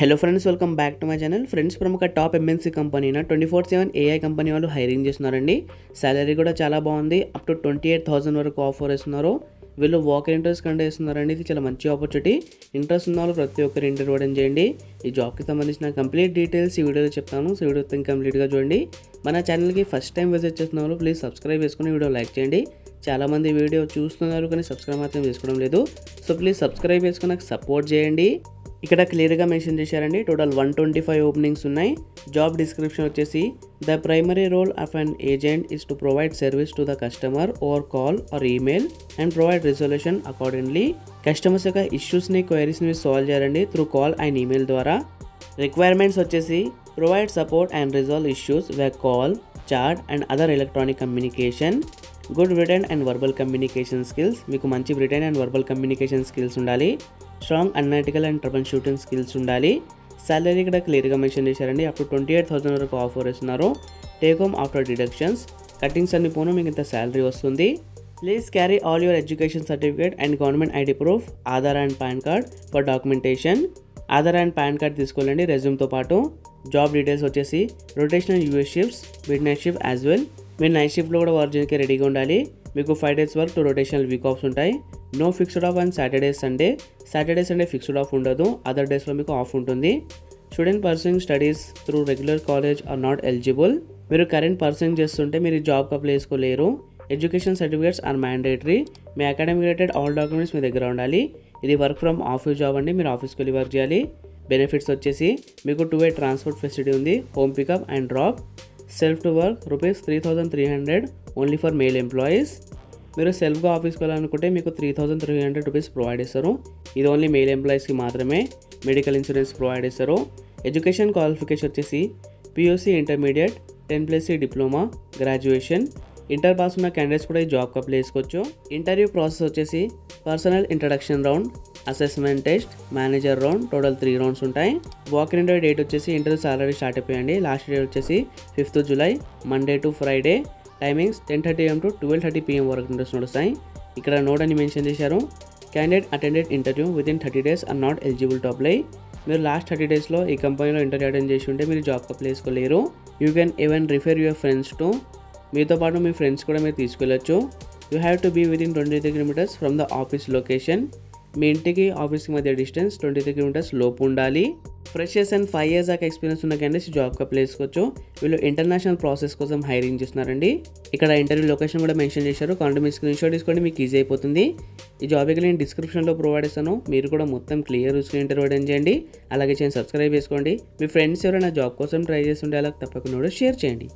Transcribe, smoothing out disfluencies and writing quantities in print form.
Hello friends, welcome back to my channel. Friends, ప్రముఖ top MNC company అయిన 24/7 AI company వాళ్ళు hiring చేస్తున్నారండి. Salary కూడా చాలా బాగుంది. అప్ టు 28,000 వరకు ఆఫర్ ఇస్తున్నారు. వీళ్ళు వాక్ ఇంటర్వ్యూస్ కండక్ట్ చేస్తున్నారండి. ఇది చాలా మంచి ఆపర్చునిటీ. ఇంట్రెస్ట్ ఉన్న వాళ్ళు ప్రతి ఒక్కరు ఇంటర్వ్యూ అటెండ్ చేయండి. ఈ జాబ్కి సంబంధించిన కంప్లీట్ డీటెయిల్స్ ఈ వీడియోలో చెప్తాను. సో వీడియో కంప్లీట్గా చూడండి. మన ఛానల్కి ఫస్ట్ టైం విజిట్ చేస్తున్న వాళ్ళు ప్లీజ్ సబ్స్క్రైబ్ చేసుకుని వీడియో లైక్ చేయండి. చాలామంది వీడియో చూస్తున్నారు కానీ సబ్స్క్రైబ్ మాత్రం చేసుకోవడం లేదు. సో ప్లీజ్ సబ్స్క్రైబ్ చేసుకుని నాకు సపోర్ట్ చేయండి. ఇక్కడ క్లియర్గా మెన్షన్ చేశారండి. టోటల్ 125 ఓపెనింగ్స్ ఉన్నాయి. జాబ్ డిస్క్రిప్షన్ వచ్చేసి the primary role of an agent is to provide service to the customer over call or email and provide resolution accordingly. Customers యొక్క ఇష్యూస్ని క్వైరీస్ని సాల్వ్ చేయాలండి త్రూ కాల్ అండ్ ఈమెయిల్ ద్వారా. Requirements వచ్చేసి provide support and resolve issues via call, chat and other electronic communication. Good written and verbal communication skills. మీకు మంచి written and verbal communication skills ఉండాలి. Strong analytical and trouble shooting skills ఉండాలి. Salary ఇక్కడ క్లియర్గా mention చేశారండి. Up to 28,000 వరకు offer ఇస్తున్నారు. Take home after deductions. Cuttings అన్ని పోను మీకు ఇంత శాలరీ వస్తుంది. Please carry all your education certificate and government ID proof, Aadhaar and PAN card for documentation. Aadhaar and PAN card తీసుకోవాలండి రెజ్యూమ్తో పాటు. జాబ్ డీటెయిల్స్ వచ్చేసి rotational US shifts, midnight shift as well. మీరు నైట్ షిఫ్ట్లో కూడా వర్క్ చేయడానికి రెడీగా ఉండాలి. మీకు 5 days work 2 rotational week offs ఉంటాయి. No fixed off and Saturday Sunday fixed off ఉండదు. అదర్ డేస్లో మీకు ఆఫ్ ఉంటుంది. Student pursuing studies through regular college or not eligible. మీరు కరెంట్ పర్సూయింగ్ చేస్తుంటే మీరు జాబ్కి అప్లై చేసుకోలేరు. Education certificates are mandatory. మీ అకాడమిక్ రిలేటెడ్ ఆల్ డాక్యుమెంట్స్ మీ దగ్గర ఉండాలి. ఇది వర్క్ ఫ్రమ్ ఆఫీస్ జాబ్ అండి. మీరు ఆఫీస్కి వెళ్ళి వర్క్ చేయాలి. బెనిఫిట్స్ వచ్చేసి మీకు 2-way ట్రాన్స్పోర్ట్ ఫెసిలిటీ ఉంది. Home pickup and drop. Self to work ₹3,300 only for male employees. మీరు సెల్ఫ్గా ఆఫీస్కి వెళ్ళాలనుకుంటే మీకు ₹3,300 ప్రొవైడ్ చేస్తారు. ఇది ఓన్లీ మేల్ ఎంప్లాయీస్కి మాత్రమే. మెడికల్ ఇన్సూరెన్స్ ప్రొవైడ్ చేస్తారు. ఎడ్యుకేషన్ క్వాలిఫికేషన్ వచ్చేసి PUC intermediate, 10+C diploma, graduation. Inter pass ఉన్న క్యాండిడేట్స్ కూడా ఈ జాబ్కి అప్లై చేసుకోవచ్చు. ఇంటర్వ్యూ ప్రాసెస్ వచ్చేసి personal introduction round, assessment test, manager round. Total 3 rounds ఉంటాయి. వాక్ ఇన్ ఇంటర్వ్యూ డేట్ వచ్చేసి ఇంటర్వ్యూస్ ఆల్రెడీ స్టార్ట్ అయిపోయండి. లాస్ట్ డేట్ వచ్చేసి 5th July, Monday to Friday. Timings 10:30 AM to 12:30 PM వరకు ఇంటర్వ్యూస్ నడుస్తాయి. ఇక్కడ note అని mention చేశారు. Candidate attended interview within 30 days are not eligible to apply. మీరు last 30 daysలో ఈ కంపెనీలో ఇంటర్వ్యూ అటెండ్ చేసి ఉంటే మీరు జాబ్కి అప్లై చేసుకోలేరు. You can even refer your friends too. మీతో పాటు మీ ఫ్రెండ్స్ కూడా మీరు తీసుకెళ్ళచ్చు. You have to be within 23 kilometers from the office location. మీ ఇంటికి ఆఫీస్కి మధ్య డిస్టెన్స్ 23 kilometers లోపు ఉండాలి. ఫ్రెషర్స్ అండ్ 5 years దాకా ఎక్స్పీరియన్స్ ఉన్న క్యాండిడేట్స్ జాబ్కి అప్లై చేసుకోవచ్చు. వీళ్ళు ఇంటర్నేషనల్ ప్రాసెస్ కోసం హైరింగ్ చేస్తున్నారండి. ఇక్కడ ఇంటర్వ్యూ లొకేషన్ కూడా మెన్షన్ చేశారు. కాంటే మీ స్క్రీన్ షాట్ తీసుకోండి, మీకు ఈజీ అయిపోతుంది. ఈ జాబ్కి నేను డిస్క్రిప్షన్లో ప్రొవైడ్ చేస్తాను. మీరు కూడా మొత్తం క్లియర్ స్క్రీన్ ఇంటర్వ్యూ అటెండ్ చేయండి. అలాగే సబ్స్క్రైబ్ చేసుకోండి. మీ ఫ్రెండ్స్ ఎవరైనా జాబ్ కోసం ట్రై చేస్తుంటే అలా తప్పకుండా షేర్ చేయండి.